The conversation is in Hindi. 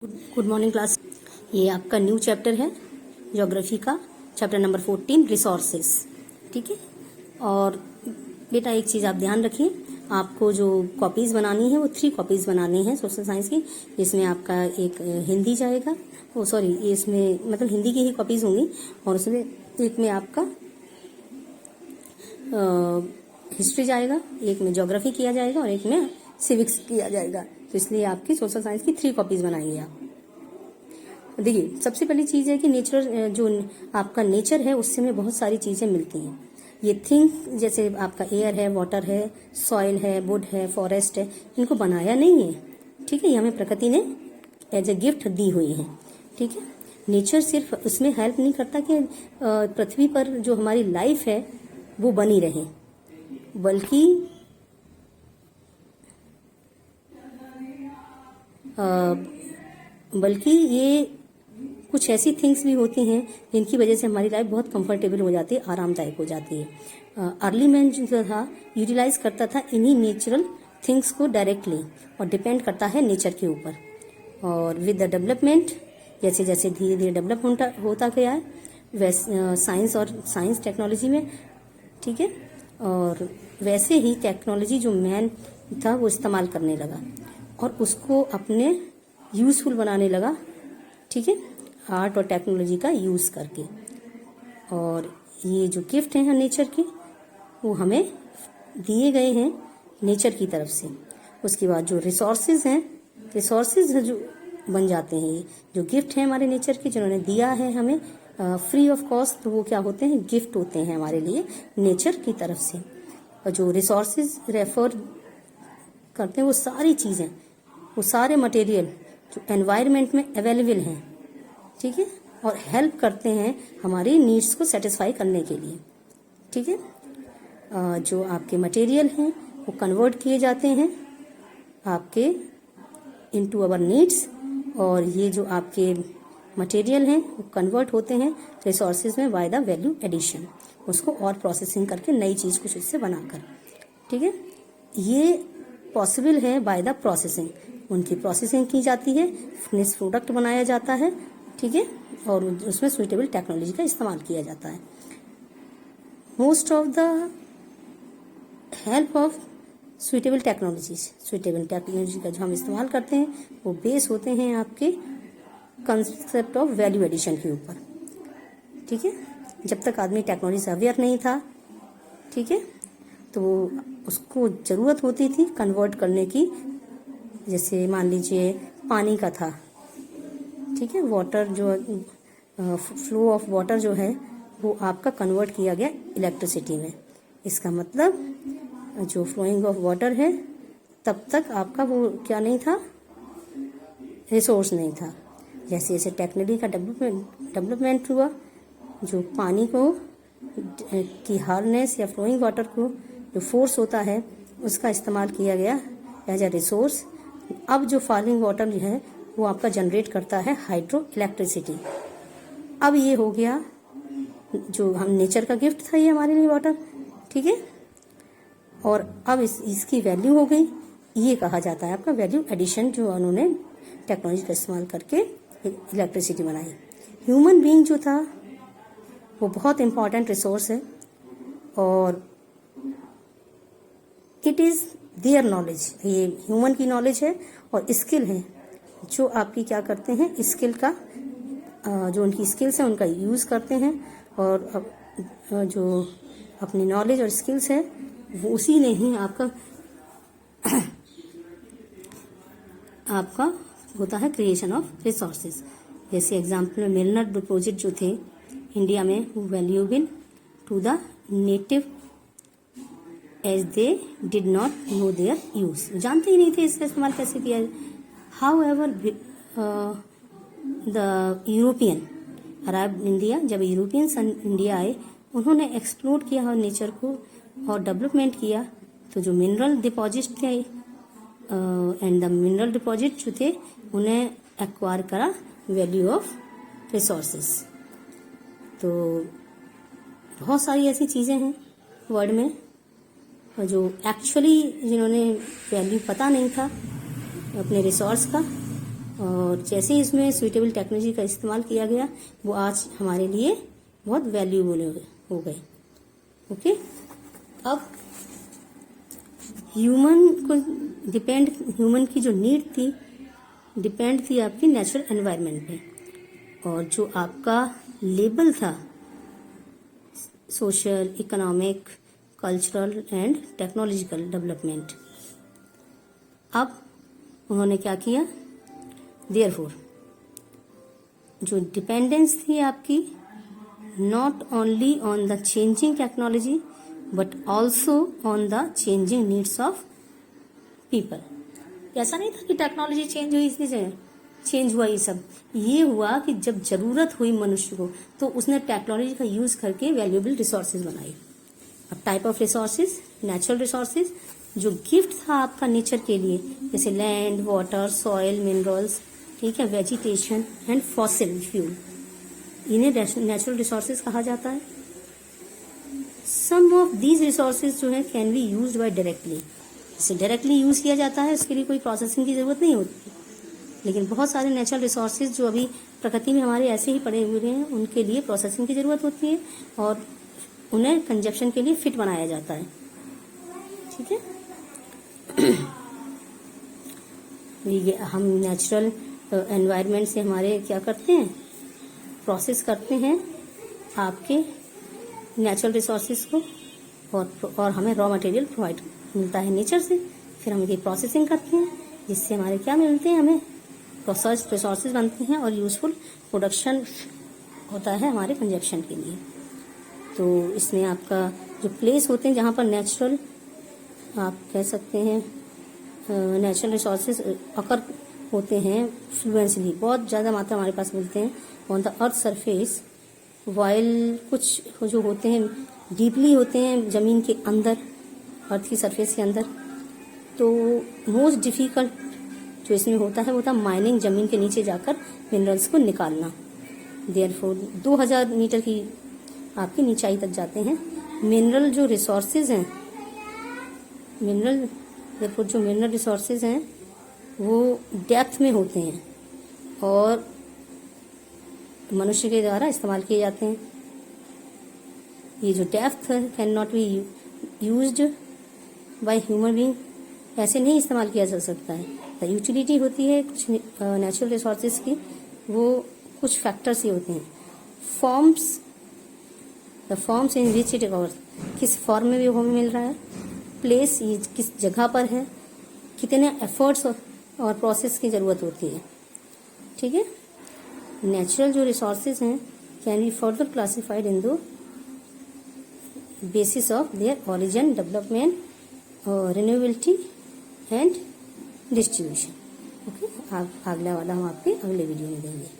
Good morning class. ये आपका न्यू चैप्टर है ज्योग्राफी का, चैप्टर नंबर 14 रिसोर्सेस। ठीक है। और बेटा एक चीज़ आप ध्यान रखिए, आपको जो कॉपीज़ बनानी है वो 3 कॉपीज़ बनानी है सोशल साइंस की। इसमें आपका एक हिंदी जाएगा, वो सॉरी इसमें मतलब हिंदी की ही कॉपीज़ होंगी, और उसमें एक में आपका हिस्ट्री जाएगा, एक में ज्योग्राफी किया जाएगा और एक में सिविक्स किया जाएगा। तो इसलिए आपकी सोशल साइंस की 3 कॉपीज बनाएंगे आप। देखिए सबसे पहली चीज़ है कि नेचर, जो आपका नेचर है उससे हमें बहुत सारी चीज़ें मिलती हैं। ये थिंग जैसे आपका एयर है, वाटर है, सॉइल है, वुड है, फॉरेस्ट है, इनको बनाया नहीं है। ठीक है, ये हमें प्रकृति ने एज ए गिफ्ट दी हुई है। ठीक है, नेचर सिर्फ उसमें हेल्प नहीं करता कि पृथ्वी पर जो हमारी लाइफ है वो बनी रहे, बल्कि ये कुछ ऐसी थिंग्स भी होती हैं जिनकी वजह से हमारी लाइफ बहुत कंफर्टेबल हो जाती है, आरामदायक हो जाती है। अर्ली मैन जो था यूटिलाइज करता था इन्हीं नेचुरल थिंग्स को डायरेक्टली, और डिपेंड करता है नेचर के ऊपर। और विद द डेवलपमेंट, जैसे जैसे धीरे धीरे डेवलप होता गया है वैसे साइंस टेक्नोलॉजी में। ठीक है, और वैसे ही टेक्नोलॉजी जो मैन था वो इस्तेमाल करने लगा और उसको अपने यूजफुल बनाने लगा। ठीक है, आर्ट और टेक्नोलॉजी का यूज़ करके। और ये जो गिफ्ट हैं नेचर के वो हमें दिए गए हैं नेचर की तरफ से। उसके बाद जो रिसोर्सेज हैं, रिसोर्सेज जो बन जाते हैं, ये जो गिफ्ट हैं हमारे नेचर के जिन्होंने दिया है हमें फ्री ऑफ कॉस्ट, तो वो क्या होते हैं, गिफ्ट होते हैं हमारे लिए नेचर की तरफ से। और जो रिसोर्सेज रेफर करते हैं वो सारी चीज़ें, वो सारे मटेरियल जो एनवायरनमेंट में अवेलेबल हैं। ठीक है, और हेल्प करते हैं हमारी नीड्स को सेटिस्फाई करने के लिए। ठीक है, जो आपके मटेरियल हैं वो कन्वर्ट किए जाते हैं आपके इनटू अवर नीड्स, और ये जो आपके मटेरियल हैं वो कन्वर्ट होते हैं रिसोर्सेज में बाय द वैल्यू एडिशन, उसको और प्रोसेसिंग करके नई चीज़ कुछ उससे बनाकर। ठीक है, ये पॉसिबल है बाय द प्रोसेसिंग, उनकी प्रोसेसिंग की जाती है, फिनिश प्रोडक्ट बनाया जाता है। ठीक है, और उसमें सुइटेबल टेक्नोलॉजी का इस्तेमाल किया जाता है। Most of the help of suitable technology का जो हम इस्तेमाल करते हैं वो बेस होते हैं आपके कंसेप्ट ऑफ वैल्यू एडिशन के ऊपर। ठीक है, जब तक आदमी टेक्नोलॉजी से अवेयर नहीं था, ठीक है, तो उसको ज़रूरत होती थी कन्वर्ट करने की। जैसे मान लीजिए पानी का था, ठीक है, वाटर जो फ्लो ऑफ वाटर जो है वो आपका कन्वर्ट किया गया इलेक्ट्रिसिटी में। इसका मतलब जो फ्लोइंग ऑफ वाटर है तब तक आपका वो क्या नहीं था, रिसोर्स नहीं था। जैसे जैसे टेक्नोलॉजी का डेवलपमेंट हुआ, जो पानी को की हार्डनेस या फ्लोइंग वाटर को जो फोर्स होता है उसका इस्तेमाल किया गया एज ए रिसोर्स। अब जो फॉलिंग वाटर है वो आपका जनरेट करता है हाइड्रो इलेक्ट्रिसिटी। अब ये हो गया जो हम नेचर का गिफ्ट था ये हमारे लिए वाटर। ठीक है, और अब इसकी वैल्यू हो गई, ये कहा जाता है आपका वैल्यू एडिशन, जो उन्होंने टेक्नोलॉजी का इस्तेमाल करके इलेक्ट्रिसिटी बनाई। ह्यूमन बीइंग जो था वो बहुत इंपॉर्टेंट रिसोर्स है, और इट इज़ देयर नॉलेज, ये ह्यूमन की नॉलेज है और स्किल है जो आपकी क्या करते हैं, स्किल का जो उनकी स्किल्स हैं उनका यूज़ करते हैं, और जो अपनी नॉलेज और स्किल्स है वो उसी ने ही आपका होता है क्रिएशन ऑफ रिसोर्सेज। जैसे एग्जाम्पल में मिलनर डिपॉजिट जो थे इंडिया में वो valuable to the native as they did not know their use, जानते ही नहीं थे इसका इस्तेमाल कैसे किया जाए। However the European arrived India, जब यूरोपियंस इंडिया आए उन्होंने एक्सप्लोर किया नेचर को और डेवलपमेंट किया, तो जो मिनरल डिपॉजिट थे एंड द मिनरल डिपॉजिट जो थे उन्हें एक्वायर करा वैल्यू ऑफ रिसोर्सेज। तो बहुत सारी ऐसी चीज़ें हैं वर्ल्ड में जो एक्चुअली जिन्होंने वैल्यू पता नहीं था अपने रिसोर्स का, और जैसे ही इसमें सुइटेबल टेक्नोलॉजी का इस्तेमाल किया गया वो आज हमारे लिए बहुत वैल्यूएबल हो गए। ओके, अब ह्यूमन की जो नीड थी डिपेंड थी आपकी नेचुरल एनवायरनमेंट पे, और जो आपका लेबल था social, economic, cultural and technological development, अब उन्होंने क्या किया, देयरफॉर जो डिपेंडेंस थी आपकी not only on the changing technology but also on the changing needs of people. ऐसा नहीं था कि टेक्नोलॉजी चेंज हुई इसलिए चेंज हुआ, ये सब ये हुआ कि जब जरूरत हुई मनुष्य को तो उसने टेक्नोलॉजी का यूज करके वैल्यूएबल रिसोर्सेज बनाई। अब type of resources, natural resources, जो गिफ्ट था आपका नेचर के लिए, जैसे लैंड, वाटर, सॉइल, मिनरल्स, ठीक है, वेजिटेशन एंड फॉसिल फ्यूल, इन्हें नेचुरल रिसोर्सेज कहा जाता है। सम ऑफ दीज रिसोर्सेज जो है can be used by directly, जैसे डायरेक्टली यूज किया जाता है, उसके लिए कोई प्रोसेसिंग की जरूरत नहीं होती। लेकिन बहुत सारे नेचुरल रिसोर्सेज जो अभी प्रकृति में हमारे ऐसे ही पड़े हुए हैं, उनके लिए प्रोसेसिंग की जरूरत होती है और उन्हें कंजप्शन के लिए फिट बनाया जाता है। ठीक है, ये हम नेचुरल एनवायरनमेंट से हमारे क्या करते हैं, प्रोसेस करते हैं आपके नेचुरल रिसोर्सेज को, और हमें रॉ मटेरियल प्रोवाइड मिलता है नेचर से, फिर हम ये प्रोसेसिंग करते हैं जिससे हमारे क्या मिलते हैं, हमें प्रोसेस रिसोर्सेज बनते हैं और यूजफुल प्रोडक्शन होता है हमारे कंजप्शन के लिए। तो इसमें आपका जो प्लेस होते हैं जहाँ पर नेचुरल आप कह सकते हैं नेचुरल रिसोर्सेज अकर होते हैं फ्लुएंसली, बहुत ज़्यादा मात्रा हमारे पास मिलते हैं on the earth surface, while कुछ जो होते हैं डीपली होते हैं ज़मीन के अंदर, अर्थ की सरफेस के अंदर। तो मोस्ट डिफिकल्ट जो इसमें होता है वो था माइनिंग, ज़मीन के नीचे जाकर मिनरल्स को निकालना। देयरफॉर 2000 मीटर की आपकी नीचाई तक जाते हैं। मिनरल जो रिसोर्सेज हैं, देयरफॉर जो मिनरल रिसोर्सेज हैं वो डेप्थ में होते हैं और मनुष्य के द्वारा इस्तेमाल किए जाते हैं। ये जो डेप्थ है can not be used by human being, ऐसे नहीं इस्तेमाल किया जा सकता है। द यूटिलिटी होती है कुछ नेचुरल रिसोर्सेज की, वो कुछ फैक्टर्स ही होते हैं। The forms in which it covers, किस फॉर्म में भी वो हमें मिल रहा है, प्लेस ये किस जगह पर है, कितने एफर्ट्स और प्रोसेस की जरूरत होती है। ठीक है, नेचुरल जो रिसोर्सेज हैं can be further classified in the basis of their origin, development, renewability and distribution. Okay, अगला वाला हम आपके अगले वीडियो में देंगे।